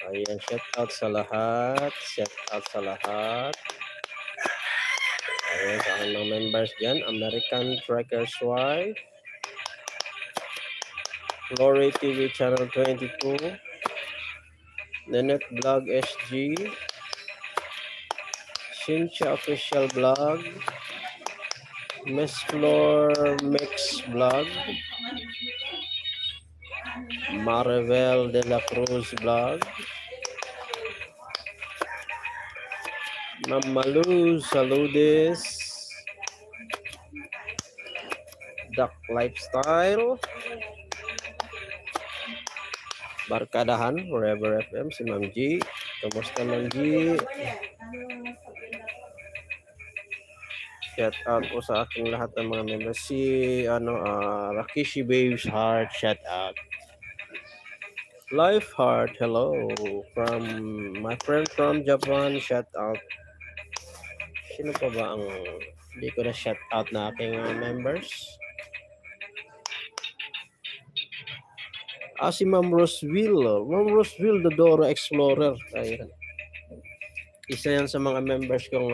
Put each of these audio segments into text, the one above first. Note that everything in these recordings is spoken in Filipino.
Ayan, shout out sa lahat. Shout out sa lahat. Ayan, sa aking mga members dyan. American Trekker's Wife. Glory TV Channel 22. Nenet Vlog SG. Cynthia Official Vlog. Miss Floor Mix Vlog. Marvel de la Cruz Vlog. Mamalu Saludes. Duck Lifestyle. Barkadahan Forever FM si Ma'am G. Kumusta Ma'am G? Shout out po sa aking lahat ng mga members. Si Rakishi Babes Heart, shout out. Life Heart, hello. From my friend from Japan, shout out. Sino pa ba ang hindi ko na shout out na aking members? Si Ma'am Roseville. Ma'am Roseville, the Dora Explorer. Ayan. Isa yan sa mga members kong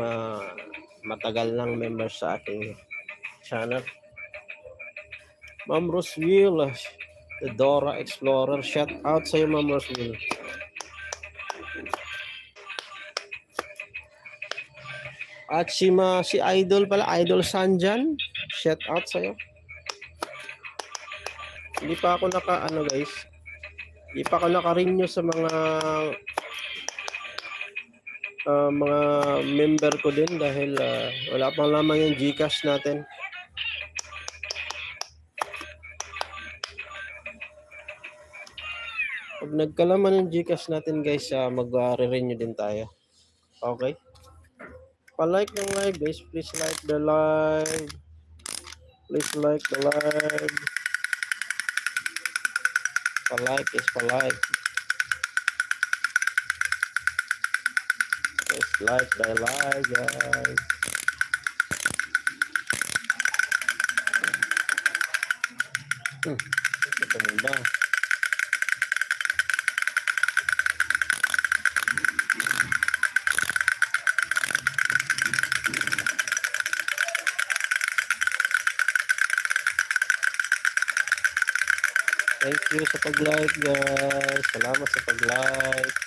matagal lang members sa aking channel. Ma'am Roseville, the Dora Explorer. Shout out sa iyo, Ma'am Roseville. At si Idol pala, Idol Sanjan. Shout out sa iyo. Hindi pa ako guys. Hindi pa ako naka-renew sa mga member ko din dahil wala pang lamang yung GCash natin. Pag nagkalaman yung GCash natin guys, mag-renew din tayo. Okay? Pa-like ng live guys. Please like the live. Please like the live. Pa-like is pa-like. Please like the live guys. Ito muna. Thank you sa pag-like guys. Salamat sa pag-like.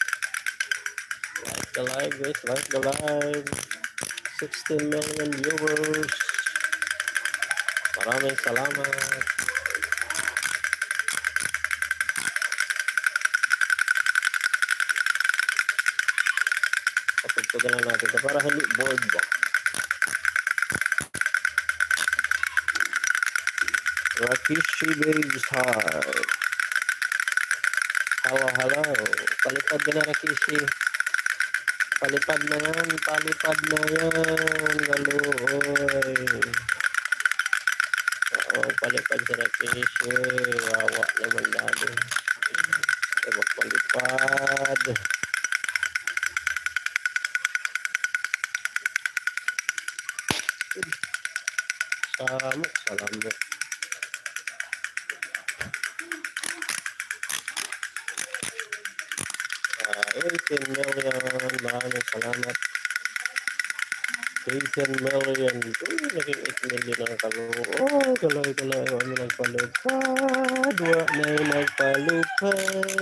Like the live guys. Like the live. 16 million viewers. Maraming salamat. Patugtugan lang natin ito para hindi board ba. Rakishi Babes Heart. Hello, hello. Palipad ka na, Rakishi. Palipad na yan. Palipad na yan. Galoy. Oo, palipad si Rakishi. Wawa naman lalo. Ito palipad. Salamat. 18 million, maraming salamat. 18 million. Naging 8 million ang kalay. Kami nagpalupad. Wa na nagpalupad.